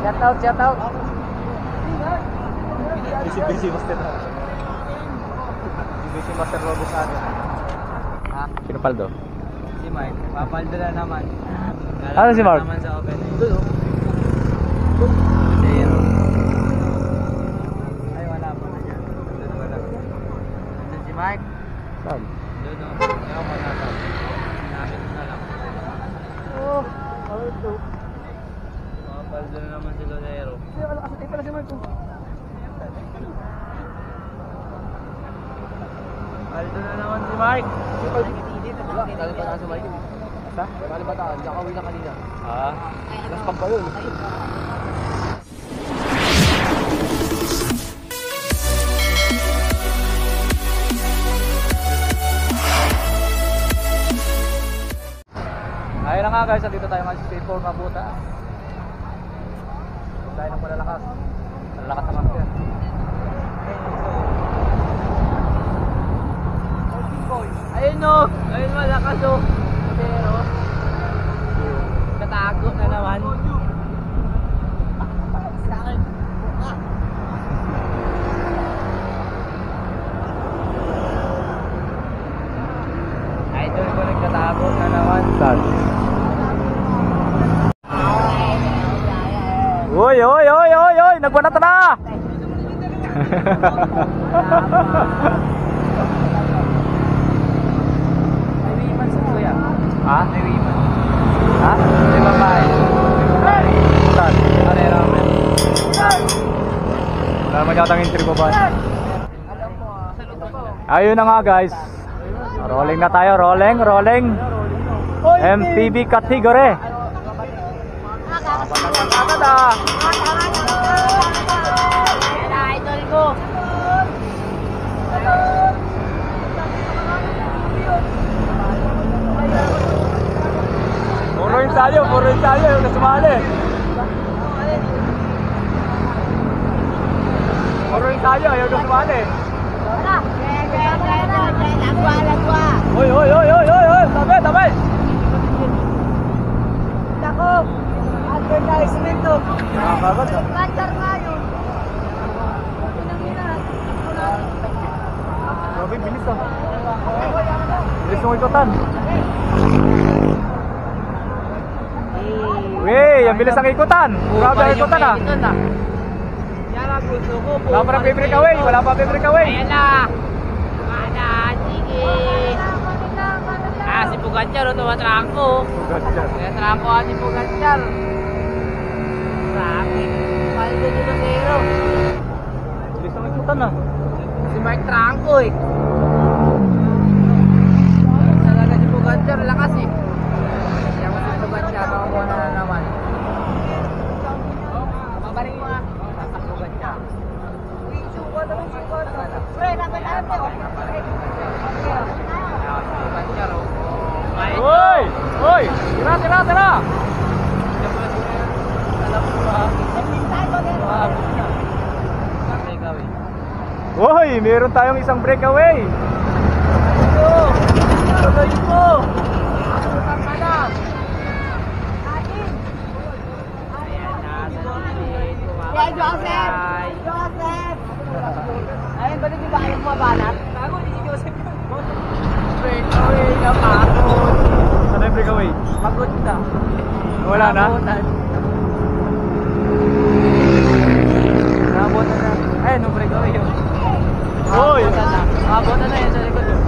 Shout out, shout out. Busy master na. Busy master Robo sa atin. Ha? Sino Paldo? Si Mike. Papaldo na naman. Ano si Mark? Naman sa open. Ay, wala pa na dyan. Doon wala. Doon si Mike. Saan? Doon o. Ayaw mo na lang. Namin na lang. Oh, Paldo. Papaldo na naman si Lonero. Wala kasi tayo pala si Mark. Paldo na naman si Mike. Dali pa na sa Mike. Sa? Dali pa tayo. Nakauwi na kanina. Ah? Last pag ba yun? Ayun na nga guys, dito tayo mag-stay-for Mabuta. Tayo ng malalakas. Malalakas na master. Ayun o. Ayun malakas o. Pero katago na naman. Idol ko nagkatago na naman. Saan? Uy, uy, uy, uy, uy! Nagbanata na! May wiman sa kuya. Ha? May wiman. Ha? May babae. Saan? Ano yung ramen? Wala naman yata ang entry ba? Alam mo ah. Saluto ko. Ayun na nga guys. Rolling na tayo, rolling, rolling. MTV category. Agad ah. Idol ko. Puro ensayo yung nasumali. Puro ensayo, ayaw nasumali. Uy, uy, uy, uy, uy, uy, tabi. Nako. Advertisement to. Nakakabat ah. Kantar nga yun. Grabe, bilis ah. Bilis ng ikutan. Wey, ang bilis ang ikutan. Grabe ang ikutan ah. Yan ang gusto ko. Wala pa ng breakaway, wala pa breakaway. Ayan na. Mana, sige. Ah, si Puganjar o tumatrangko. Tumatrangko si Puganjar. Grabe. Paldo ni Lonero. Bilis ang ikutan ah. Si Mike Trangko eh. Talaga si Puganjar, lakas eh. Kaya mo si Puganjar, makakuha na naman. Mabaring mo ah. Sa Puganjar. Pre, nabalaan mo. Puganjar oh. Uy! Uy! Tira! Alam mo ba? Uy! Meron tayong isang breakaway! Tuloy mo! Tutang ka na! Ayan na, Yeah, Joseph! Ayun, ba di ba ayaw mo banat? Bago ni si Joseph. Breakaway na pagod. Ano yung breakaway? Pagod na. Wala na? Nabutan na. Ayun, no breakaway yun. Uy! Nabutan na yun sa likod yun.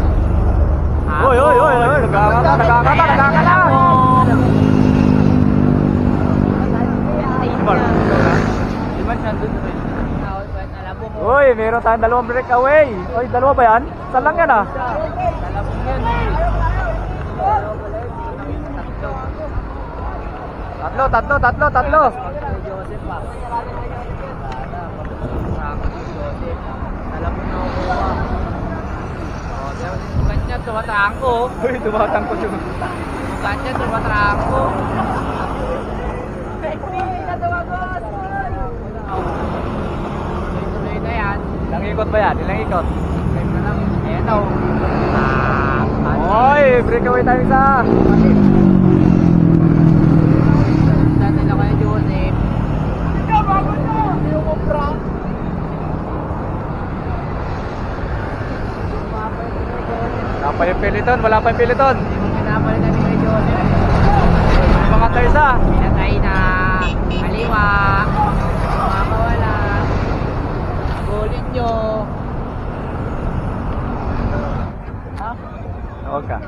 Uy! Nagkakata! Iman siya doon rin. Alam mo mo. Uy! Meron tayong dalawang breakaway! Uy, dalawa ba yan? Saan lang yan ah? Alam mo yun. Tatlo! Joseph pa. Joseph. Alam mo na ako. Kanya tumatrangko. Uy, tumatangkot yung... Kanya tumatrangko. Tuloy na yan. Ilang ikot ba yan? Ilang ikot? Ayan o. Uy! Breakaway tayo isa! Dati na kayo Joseph. pa yung piliton, wala pa yung piliton. Hindi mo pinapalitan ni Kuya Joseph. Mga tersa. Pinatay na. Kaliwa. Makakawala. Bulin nyo. Ha? Huwag ka.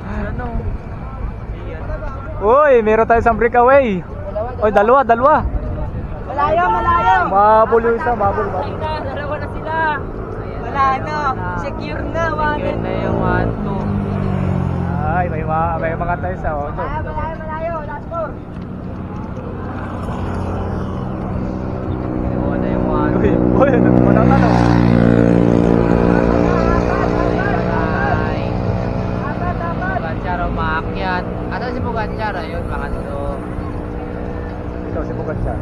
Ano? Uy, meron tayo isang breakaway. Uy, dalawa. Malayo, malayo. Mabul yung isa, mabul. Dalawa na sila. Wala na. Secure na. Secure na yung 1, 2. Ay, may mga tayo sa oh. Malayo. Last four. Kinuha na yung 1, 2. Uy, nagpunang ano. Ay. Buganchar umakyat. Ato si Buganchar, ayun, pangatlo. Ito, si Bugat siya.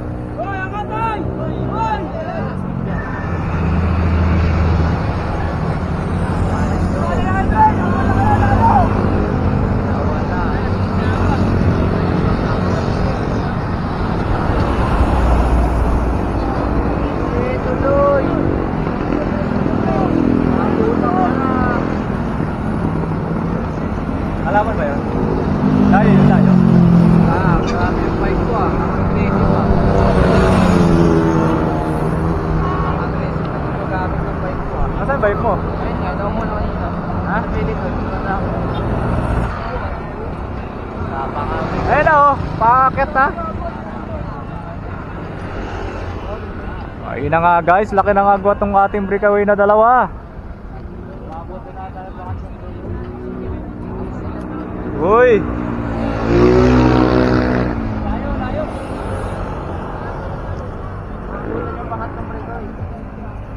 Alaman ba yun? Layo. Ah, grabe yung bike ko ah. Aggressive ah. Aggressive na yung paggamit ng bike ko ah. Nasaan bike mo? Ayun nga, daw mo na kanina. Ha? Napili ko, hindi na ako. Napakami. Ayun na oh, pakakit na. Ayun na nga guys, laki na nga agwat tong ating breakaway na dalawa. Mabuti na tayo baka sa Uy! Layo. Yung pangatlong breakaway.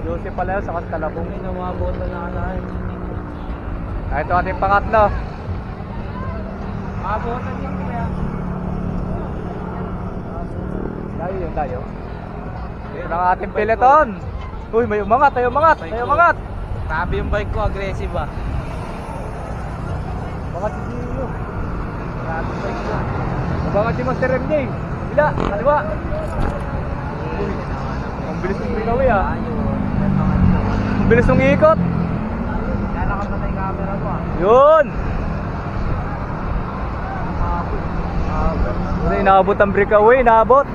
Joseph pala yun sa Kantalabong. May namaboto na anahin. Ito ating pangatlo. Maboto niya kaya. Layo. Ito na ang ating peloton. Uy, may umangat. Grabe yung bike ko, aggressive ah. Umangat si Gio. Grabe yung bike ko. Umangat si Master MJ. Bila, kaliwa. Uy, ang bilis ng breakaway ah. Ang bilis ng ikot. Kaya nakamatay camera ko ah. Yun! Ano, inaabot ang breakaway, inaabot.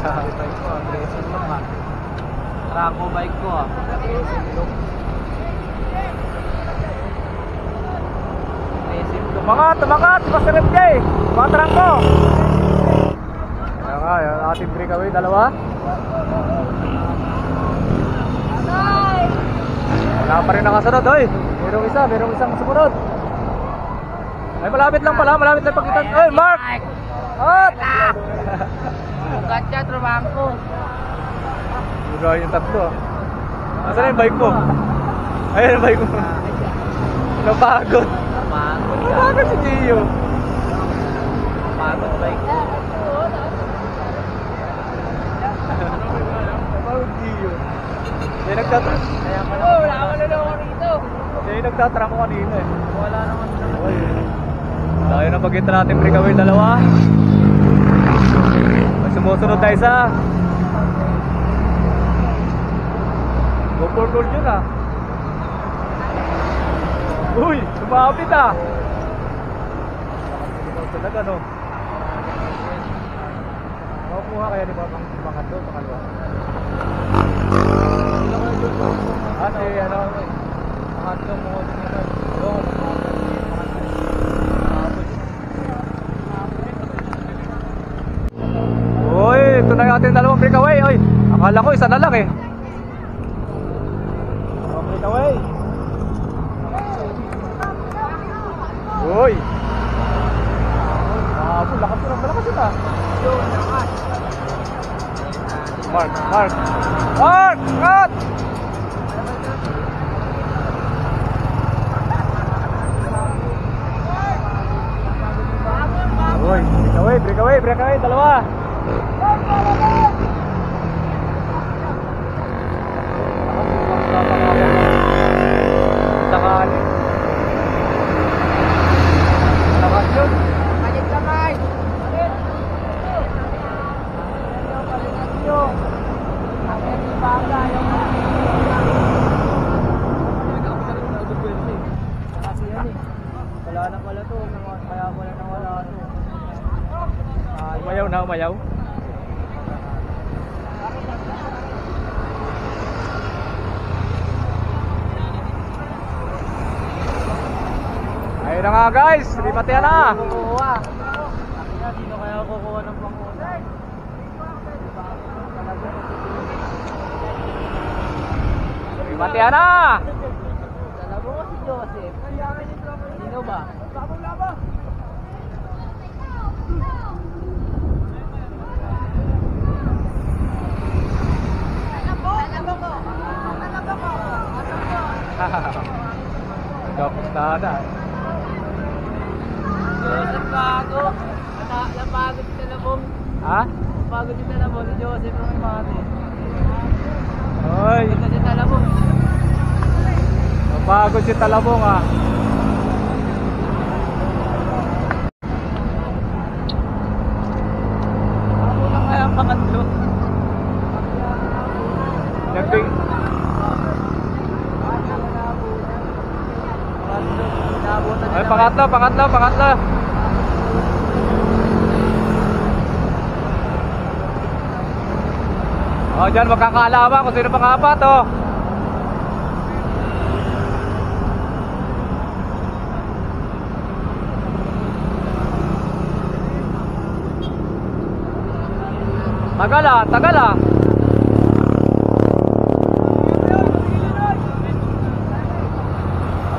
Grabe bike ko, aggressive lang ah. Rango bike ko ah. Aggressive look. Tumangat, Master MJ. Tumatarang ko. Kaya nga, yung ating breakaway, dalawa. Wala pa rin nakasunod, oy. Merong isang sumunod. Ay, malapit lang pagitan. Oy, Mark! At! Bugat siya, trabangko. Buga yung tatlo. Nasaan na yung bike mo? Ayan yung bike mo. Napagod. Napagod si Gio. Napagod bike ko. Napagod Gio. May nagtatramo. Wala ako na ako rito. May nagtatramo kanina eh. Wala naman na. Oy. Tayo na pagitan natin breakaway dalawa. May sumusunod na isa. Go for gold yun ah. Uy, sumabit ah. Talaga no. Makukuha kaya ni Babang Pangatlo, Pangalawa. Si ano? Pangatlo mo din naman. Uy, ito na yung ating dalawang breakaway. Uy, akala ko isa na lang eh. Dalawang breakaway. Uy. Lakas yun ah. Mark! Cut! Uy, breakaway, dalawa. Sakali. Lakas yun. Palit kamay. to. Kaya wala na wala to. Umayaw na, umayaw. Ayun na nga guys, limatihan na. Kukuha. Sino kaya kukuha ng panguna? Limatihan na. Alam mo si Joseph. Sino ba? Kapustahan na. Joseph bago. Napagod si Talabong. Ha? Napagod si Talabong. Si Joseph yung may mati. Oy, Ito si Talabong. napagod si Talabong ah. Ako na kaya ang pangatlo. Nagbig... Ay, pangatlo, pangatlo, pangatlo. Oh, dyan magkakaalaman kung sino pang-apat, oh. Tagal ah, tagal ah.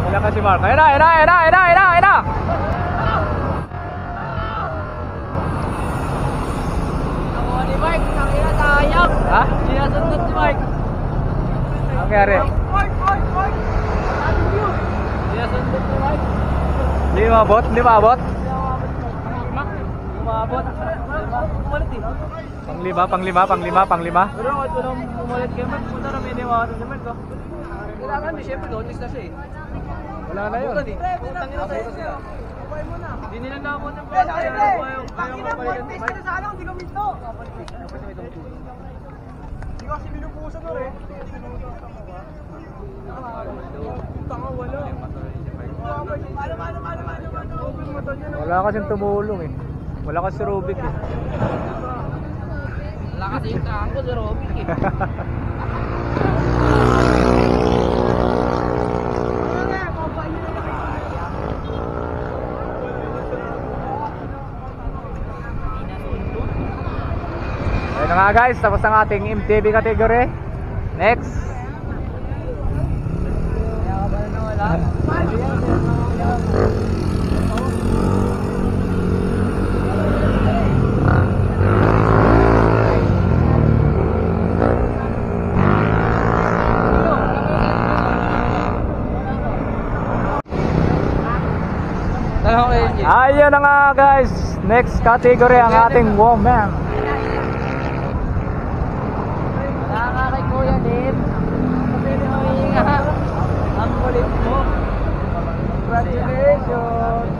Wala ka si Mark. Ayun na, ayun na, ayun na, ayun na, ayun na, ayun na. Ako ni Mike. Nakira sayang. Ha? Sinasundot si Mike. Ang kaya Sinasundot si Mike. Hindi maabot, hindi maabot. Umabot. Umalit eh. Panglima, panglima, panglima, panglima. Pero kahit walang umalit kay Mike, punta na may niwasan si Mike. Kailangan di syempre notice na siya eh. Wala na yun. Putang ina tayo sila. Hindi nila naabot yung pala. Ayaw mapalitan si Mike. Sana hindi ka minto. Hindi kasi minupusan na rin. Tanga wala. Wala kasing tumulong eh. Wala kasi si Rubik eh. Wala kasi yung tango si Robic eh. Ayun na nga guys, tapos ang ating MTV category. Next. Kaya ka ba na wala? Ayun na nga guys, next category ang ating woman. Wala nga kay Kuya Lim. Kasi huminga. Ang kulit mo. Congratulations.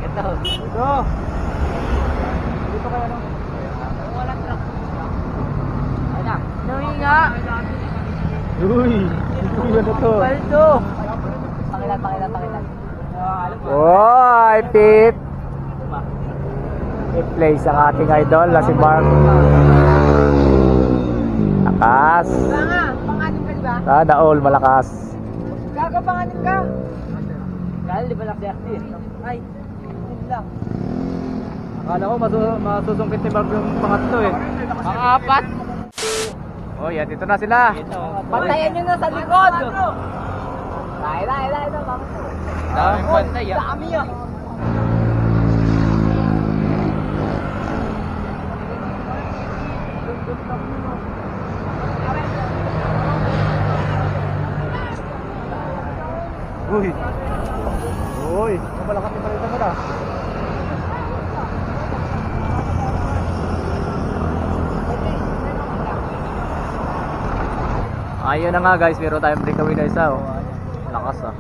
Ito. Ito. Dito kaya no? Walang truck. Ayan. Huminga. Uy, ano to? Paldo. Pakilan, pakilan, pakilan. Oy, Pete. I-place ang ating idol na si Mark. Lakas. Nga, panganin ka diba? Sana all malakas. Gaga panganin ka. Dahil di ba laksyakti? Ay, yun lang. Akala ko masusungkit ni Mark yung pangatlo eh. Ang apat. Oh, yan, dito na sila. Pantayan nyo na sa likod. Dahil, vamos. Daming pantay ah. Dami ah. Uy. Uy, malakas yung palitan mo na. Ayun na nga guys, meron tayong breakaway na isa oh. Lakas ah.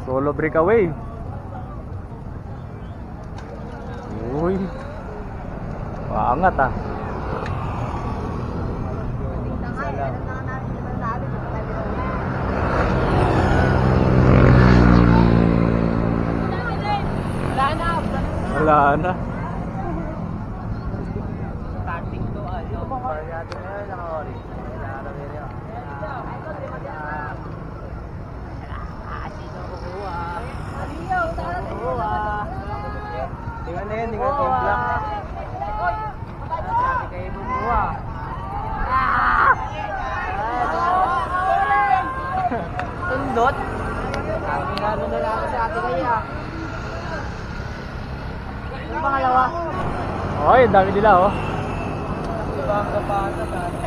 Solo breakaway. Uy. Paangat ah. Wala na. Starting to ano. Parang natin ngayon, naka-ori. Sino kukuha? Kukuha. Tingnan na yun, tingnan na yung black. Sabi kayo kukuha. Tundot? Sabi nga nun na lang sa ate kaya. Yung pangalawa? Oy, ang dami nila oh. Bangka pa ata dati.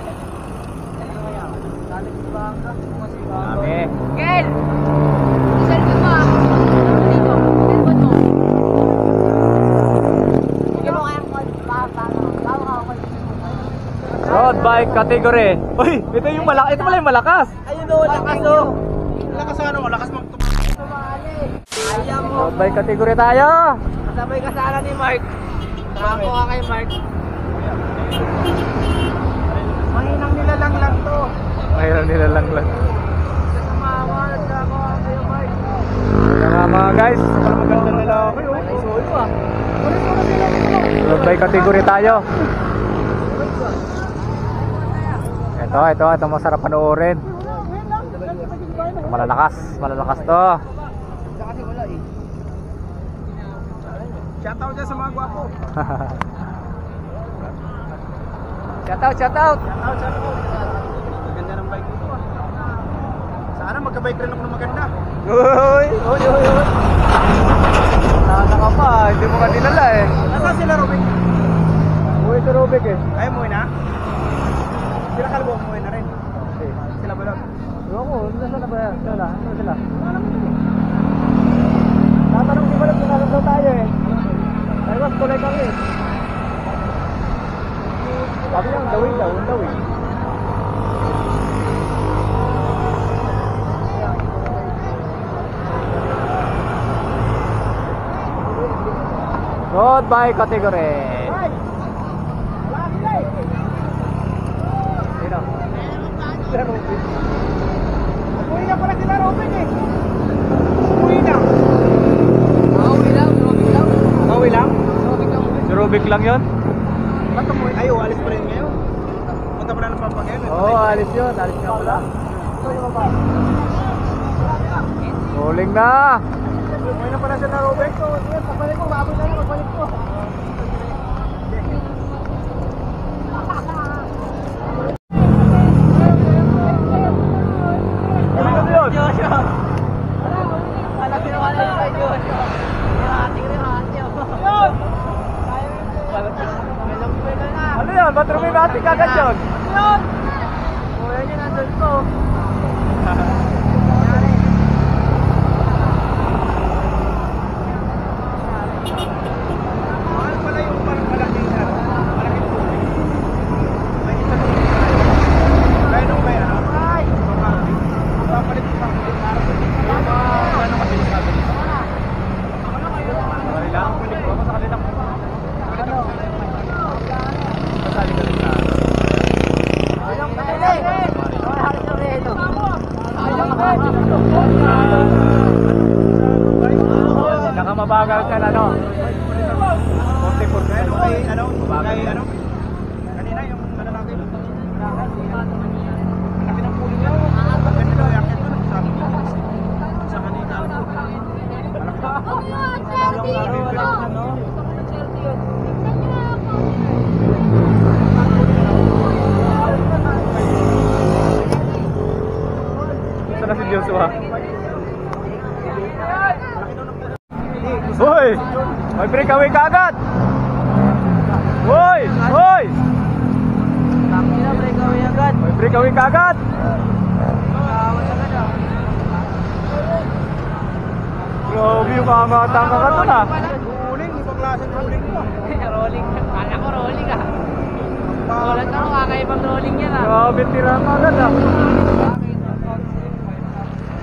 Ano kaya? Dali si Bangka. Kasi Bangka. Dami. Kel! Cellphone mo ah. Dito, cellphone mo. Sige mo kayang call. Bago ka call. Road bike category. Uy, ito yung malakas. Ito pala yung malakas. Ayun o, lakas o. Lakas ano? Lakas magtumali. Ayaw mo. Road bike category tayo. Kasabay ka sana ni Mark. Nakakuha ka kay Mark. Mahinang nilalang lang to. Mayroon nila lang. Sa sumawa, nagkakuha kayo Mark. Kaya nga mga guys, Para maganda nila ako yun. Ay, suyo ah. road bike category tayo. Ito masarap panoorin. Malalakas to. Kasi wala eh. Shoutout dyan sa mga gwapo. Shout out. Maganda ng bike dito ah. Sana magka-bike rin ako na maganda. Uy. Nana ka pa, hindi mo ka dinala eh. Nasaan sila Robin? Uy, ito Rubik eh. Ay, umuwi na? Sila Kalbo, umuwi na rin. Sila Balot. Ako, saan na ba yan? Ano sila? Tatanong si Balot, nakasaw daw tayo eh. Ay, was tuloy kami. Sabi niya, dawin daw. Road bike category. Sino? Sila Rubik. Umuwi na pala sila Robin eh. Umuwi na. Mauwi lang, Robin lang. Umuwi lang? Robin lang. Si Rubik lang yun? Ba't umuwi? Ay, alis pa rin ngayon. Punta pala ng Pampanga yun. Oo, alis yun. Alis nga pala. Huling na. Umuwi na pala sila Robin. Pagbalik mo, baboy na lang, pagbalik mo. Ano yun? Joshua! Alam mo naman lang kay Joshua. Yung ating remate ako. Yun! Melang-pwede na. Ano yun? Ba't rumimati ka agad yun? Yun! O, yan yung nandun ko. Mahal pala yung parang malaking ano. Malaking tubig. May isa na yung kaya nung may ano. Ay! Papalit ko pa. Ano kasi yung sabi dito? Sorry lang. Kulik ko sa kanila. Masali ka rin sa Ayong pwede! Ay, halos yung redo. Ayong pwede! Nakamabagal ka na, no? 44 Kaya nung na. kay ano. Kay ano. Kanina yung ano natin. Laki ng pulo niya. Ang ganda daw yakit ko. Sabi ko. Sa kanina. Saan na si Joshua? Hoy! May breakaway ka agad! Hoy! Hoy! Tangina, breakaway agad. May breakaway ka agad! Grabe yung kamatang ka to na. Huling. Ibang klaseng huling mo. Rolling. Kala ko rolling ah. Wala na ako kakaibang rolling yan ah. Grabe tira ka agad ah.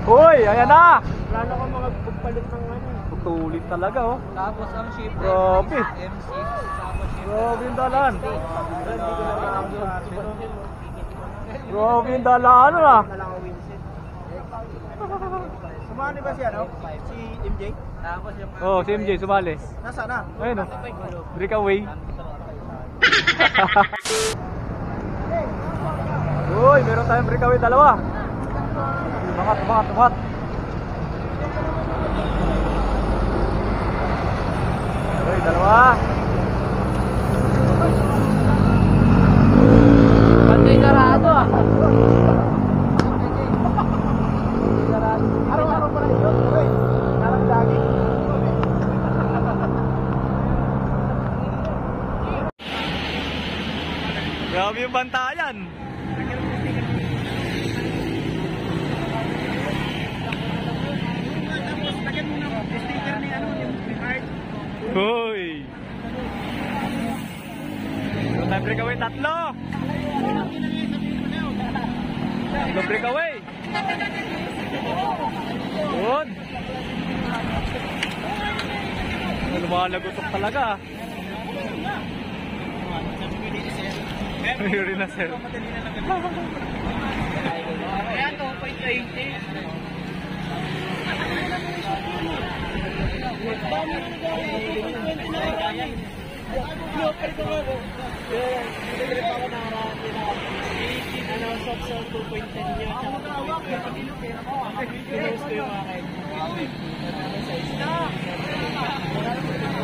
Hoy! Ayan na! Plano ko mga pagpalit ng ano. Tutulit talaga oh. Tapos ang ship. Grabe. MC. Tapos ship. Grabe yung dalaan. Hindi ko na makakasabi. Grabe yung dalaan ah. Wala ko Vincent. Sumali ba si ano? Si MJ? Oh, si MJ sumali. Nasaan na? Ayun oh. Breakaway. Uy, meron tayong breakaway dalawa. Tumangat. Uy, dalawa. Pantay sarado ah. Araw-araw pa rin yun. Uy, narang lagi. Grabe yung bantayan. Lagyan mo ng sticker ni ano, ni Hart. Uy. Meron tayong breakaway, tatlo. Tatlo breakaway. Yun. Lumalagotok talaga. Yuri na sir. Ayan, 2.20.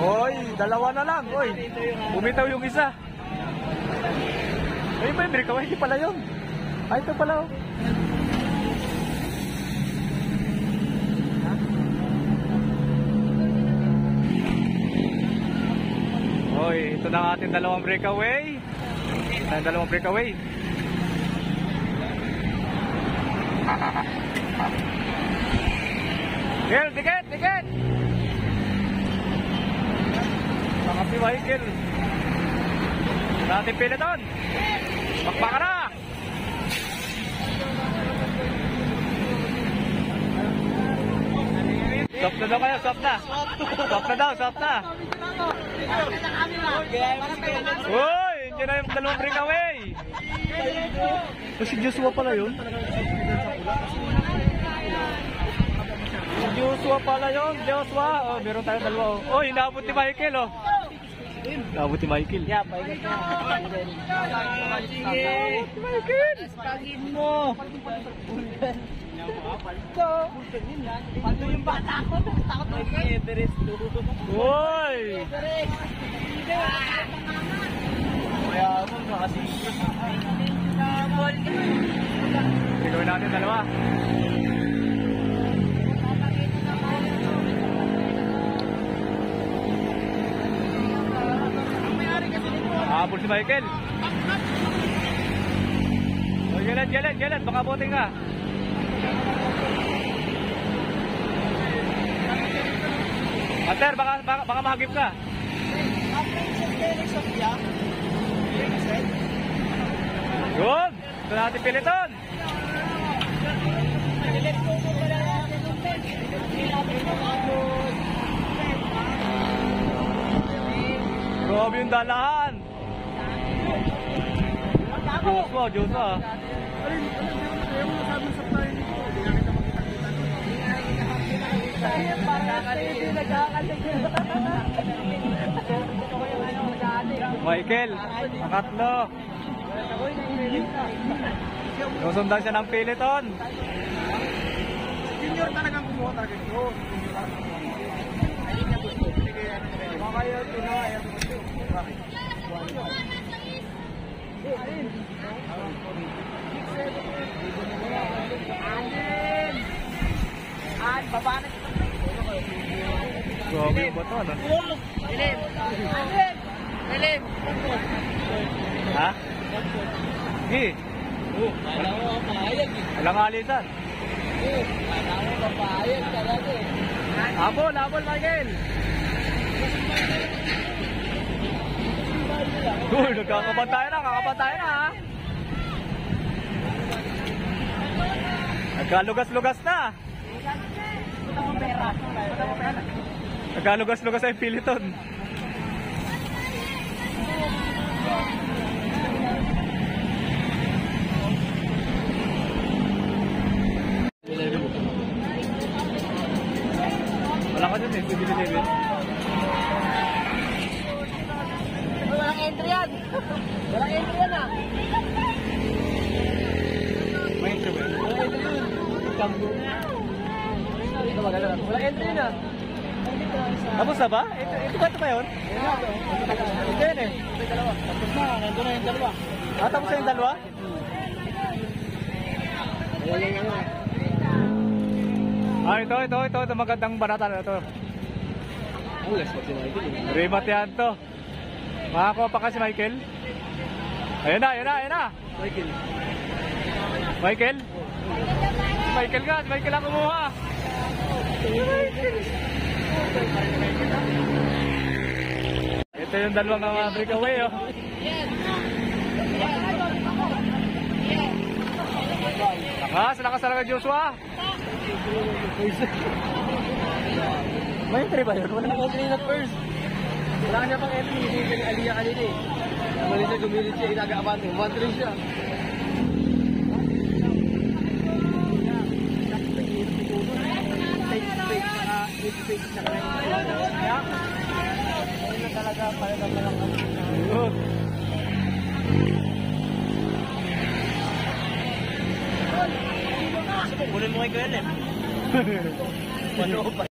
Oy, dalawa na lang. Oy, bumitaw yung isa. Ay, may breakaway. Hindi pala yun. Ay, ito pala. Oh. Oy, ito na ang ating dalawang breakaway. Ito ang dalawang breakaway. Kel, tiket! Bakit si Michael? Natin peloton. Bakbaka na! Stop na daw kayo, stop na! Stop na! Uy! Hindi na yung dalawang breakaway! O si Joshua pala yun? Si Joshua pala yun, Joshua! Oh, meron tayong dalawa. Oh, hinabot ni Michael, oh! Hinabot ni Michael. Yeah, paigat na. Sige. Michael! Tagin mo. Paano yung bata ko? Takot mo Everest. Uy! Kaya mo, makasingit. Gagawin natin dalawa. Habol si Michael. Oh, galat. Baka boting ka. Master, baka mahagip ka. Yun! Ito natin piliton. Grabe yung dalahan. Joshua. Michael, pangatlo. Nusundan siya ng piliton. Junior talagang kumuha talaga yun. Ayun niya gusto. Kaya ayaw gusto. Bakit? Baba na. Grabe yung bato, ano? Dilim. Ha? Sige. Walang alisan. Habol, Michael. Uy, kakabantay na ha. Nagkalugas-lugas na. Nagkalugas-lugas ay piliton. ako dun eh, 7-Eleven. Walang entry yan. Walang entry yan ah. May intro ba? Walang entry yun. Kambo. Ito magalo. Walang entry yun ah. Tapos na ba? Ito ba yun? Ito yun eh. Tapos na, nandun na yung dalawa. Ah, tapos na yung dalawa? Walang ano. Ah, ito, magandang banata na ito. Ang last pa si Michael. Remat yan to. Makakuha pa kasi Michael. Ayun na. Michael. Michael? Michael ka, Michael ang kumuha. Ito yung dalawang mga breakaway oh. Lakas talaga Joshua. May entry ba yun? Walang entry na first. Wala ka niya pang entry. Hindi ka Aliyah kanina eh. Mali siya, gumilit siya, inagaaban. 1-3 siya. Talaga pala ng mga Good. kunin mo kay Glenn eh. Ano ba?